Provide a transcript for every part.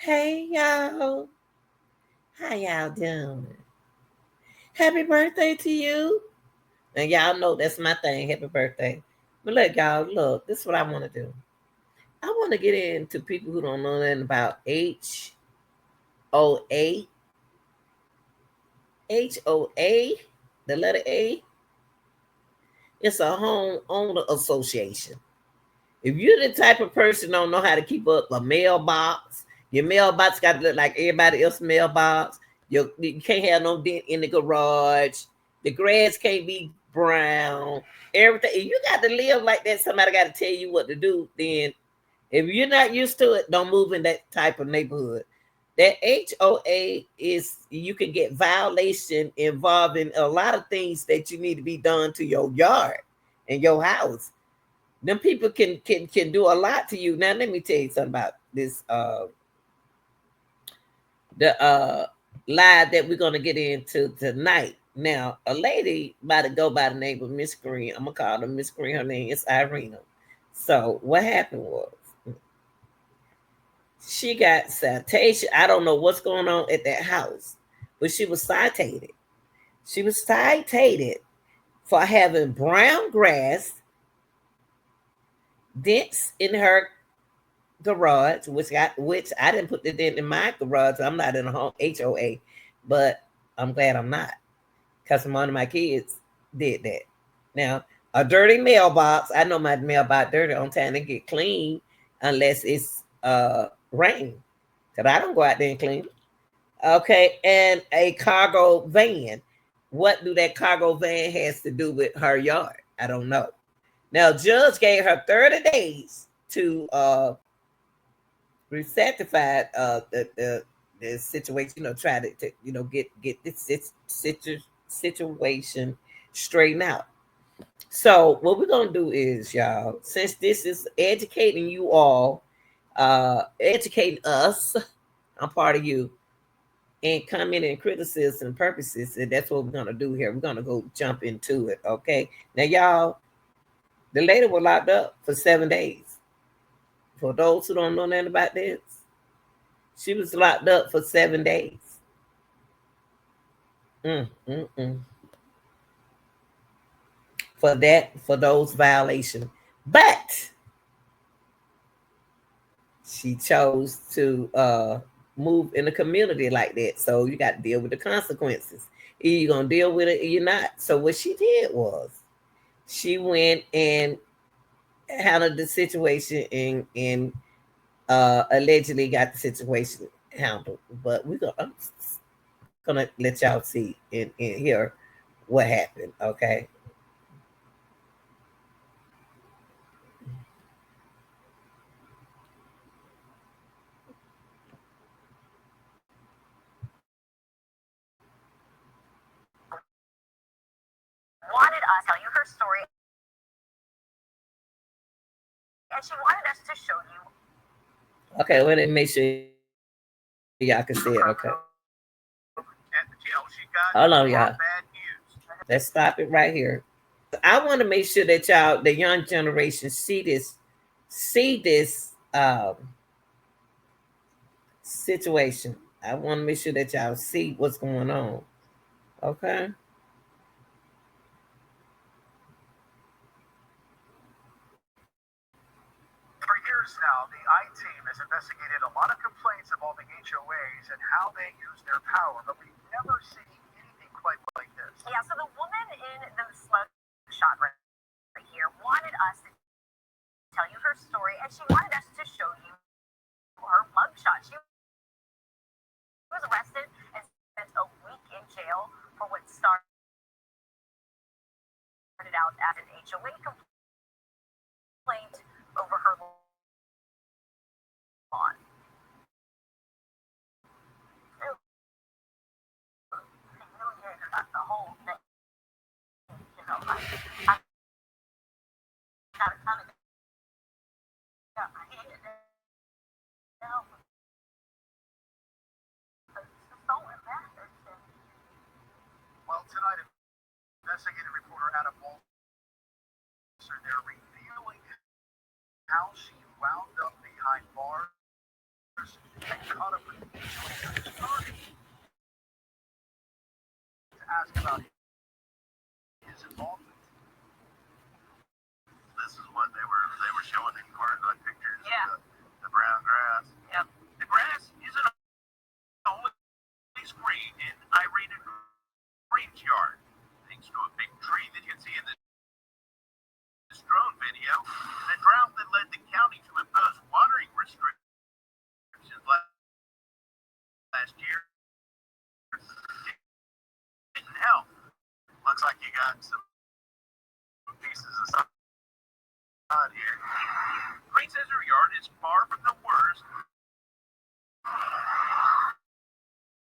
Hey y'all, how y'all doing? Happy birthday to you. And y'all know that's my thing, happy birthday. But look, y'all, look, this is what I want to do. I want to get into people who don't know nothing about HOA. HOA, the letter A, it's a homeowner association. If you're the type of person don't know how to keep up a mailbox, your mailbox got to look like everybody else's mailbox. You can't have no dent in the garage. The grass can't be brown. Everything. If you got to live like that, somebody got to tell you what to do. Then, if you're not used to it, don't move in that type of neighborhood. That HOA is you can get violation involving a lot of things that you need to be done to your yard and your house. Them people can do a lot to you. Now let me tell you something about this the lie that we're gonna get into tonight. Now, a lady by to go by the name of Miss Green. I'm gonna call her Miss Green. Her name is Irina. So what happened was she got citation. I don't know what's going on at that house, but she was cited. She was cited for having brown grass, dents in her garage, which I didn't put the dent in my garage. I'm not in a home HOA, but I'm glad I'm not because one of my kids did that. Now, a dirty mailbox. I know my mailbox dirty on time to get clean unless it's rain. Cause I don't go out there and clean. Okay, and a cargo van. What do that cargo van has to do with her yard? I don't know. Now, judge gave her 30 days to rectified the situation, try to get this situation straightened out. So what we're gonna do is, y'all, since this is educating you all, educating us, I'm part of you, and comment and criticism purposes, and that's what we're gonna do here. We're gonna go jump into it, okay? Now, y'all, the lady was locked up for 7 days. For those who don't know nothing about this, she was locked up for 7 days. Mm, mm, mm. For those violations. But she chose to move in a community like that. So you got to deal with the consequences. Either you're going to deal with it or you're not. So what she did was she went and handled the situation and allegedly got the situation handled. But I'm gonna let y'all see and hear what happened. Okay. Wanted us to tell you her story, and she wanted us to show you. Okay, let me make sure y'all can see it. Okay. Hold on, y'all. Let's stop it right here. I want to make sure that y'all, the young generation, see this situation. I want to make sure that y'all see what's going on. Okay. For years now, the I team has investigated a lot of complaints involving HOAs and how they use their power, but we've never seen anything quite like this. Yeah, so the woman in the slug shot right here wanted us to tell you her story, and she wanted us to show you her mugshot. She was arrested and spent a week in jail for what started out as an HOA complaint over her lawn. Humiliated the whole thing. I got a ton of got my head down. Well, tonight, investigative reporter Adam Walter there revealing how she wound up behind bars caught up with started to ask about his involvement. This is what they were showing in court, like pictures. Yeah. The brown grass. Yep. The grass isn't always green in Irene Green's yard, thanks to a big tree that you can see in this drone video. The drought that led the county to impose watering restrictions last year didn't help. Looks like you got some pieces of sod here. Green says her yard is far from the worst.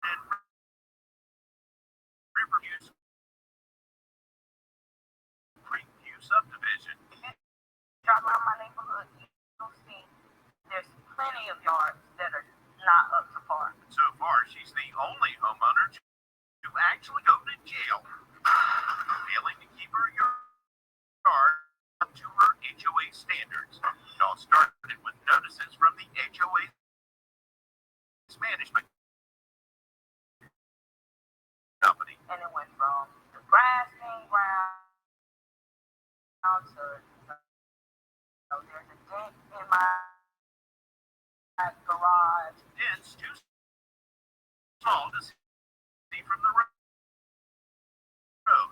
And Riverview's Creekview subdivision. Drive around my neighborhood, you'll see there's plenty of yards that are not up to par. So far, she's the only homeowner to actually go to jail, failing to keep her yard up to her HOA standards. It all started with notices from the HOA's management company. And it went from the grass being brown to there's a dent in my garage. Dent's too small to see from the road.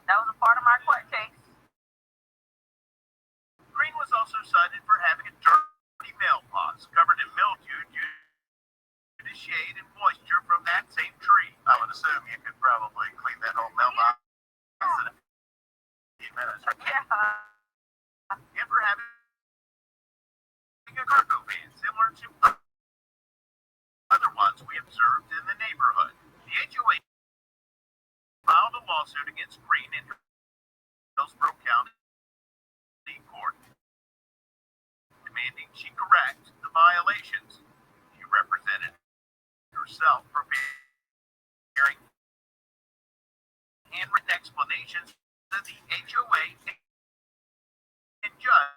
That was a part of my court case. Green was also cited for having a dirty mailbox covered in mildew due to the shade and moisture from that same tree. I would assume you could probably clean that whole mailbox in a few minutes. Yeah. And for having a cargo van similar to other ones we observed in the neighborhood. The HOA filed a lawsuit against Green in Hillsborough County Court, demanding she correct the violations. She represented herself, preparing handwritten explanations that the HOA and judge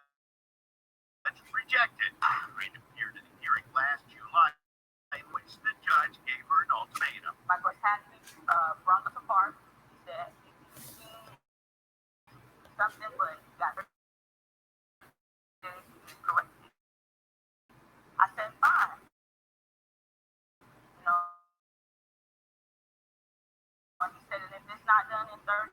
rejected. Green appeared at a hearing last July in which the judge gave her an ultimatum. My voice had to be brought us apart. He said, if you see something, but you got to correct it. I said, fine. You know, he said, and if it's not done in 30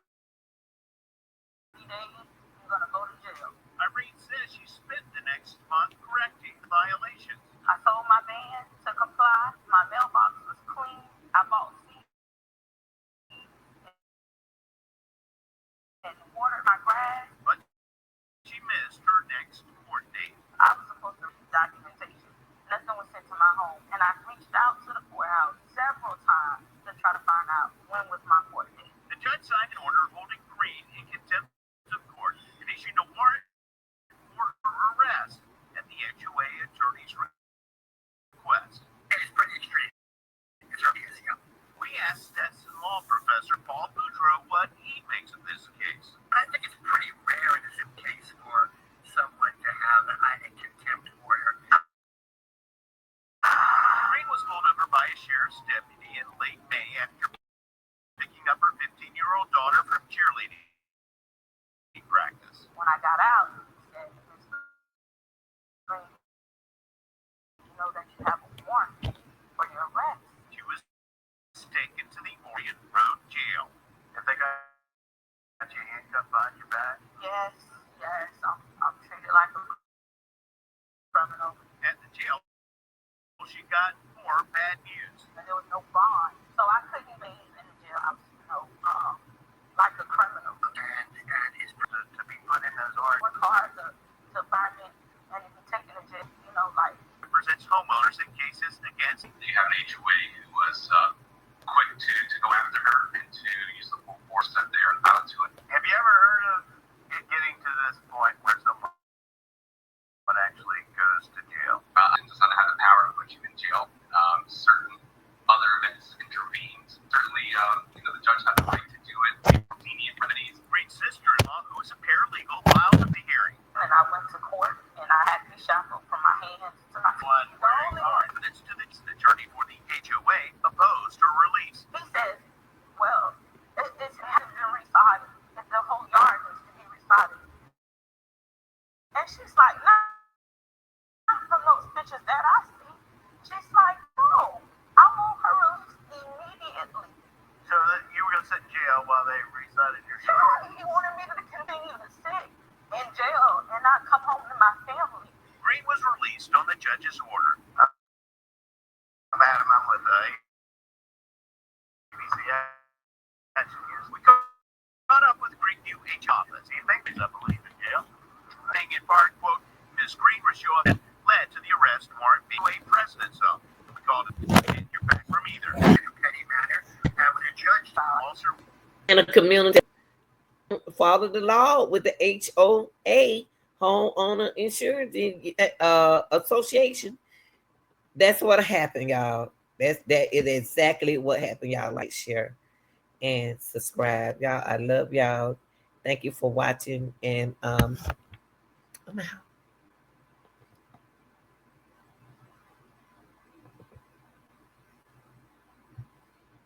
days, you're going to go to jail. Irene says she spent the next month correcting the violations. I told my van to comply. My mailbox was clean. I bought seeds and watered my grass. But she missed her next court date. I was supposed to read documentation. Nothing was sent to my home. And I reached out to the courthouse several times to try to find out when was my court date. The judge signed an order holding Green in contempt of court and issued a warrant for her arrest at the HOA attorney's request. It's pretty extreme. We asked Stetson Law Professor Paul Boudreau what he makes of this case. I think it's pretty rare in this case for someone to have a contempt order. Green was pulled over by a sheriff's deputy in late May after picking up her 15-year-old daughter from cheerleading practice. When I got out, he said, Ms. Green, you know that you have a warrant for your arrest. She was taken to the Orient Road jail. If they got you handcuffed behind your back? Yes. I'm treated like a criminal. At the jail, she got more bad news. And there was no bond, so I couldn't even in the jail. I was, like a criminal. And it's to be put in those orders. It's hard to find it and to be taken to jail, like. Represents homeowners in cases against. You have an HOA who was quick to go after her and to use the full force that they are entitled to it. Have you ever heard of it getting to this point where someone actually goes to jail? It does not have the power to put you in jail. Certain other events intervened. Certainly, the And she's like, not from those pictures that I see. She's like, no, I want her released immediately. So that you were going to sit in jail while they recited your story? He wanted me to continue to sit in jail and not come home to my family. Green was released on the judge's order. Madam, I'm with ABC Action News. We caught up with Green New H office. He thinks I believe in jail. Saying in part, quote, Ms. Green was sure that led to the arrest warrant being a president's office. We called it your back from either petty matter. Having a judge also in a community follow the law with the HOA, Homeowner Insurance Association. That's what happened, y'all. That is exactly what happened, y'all. Like, share, and subscribe, y'all. I love y'all. Thank you for watching, and I'm out.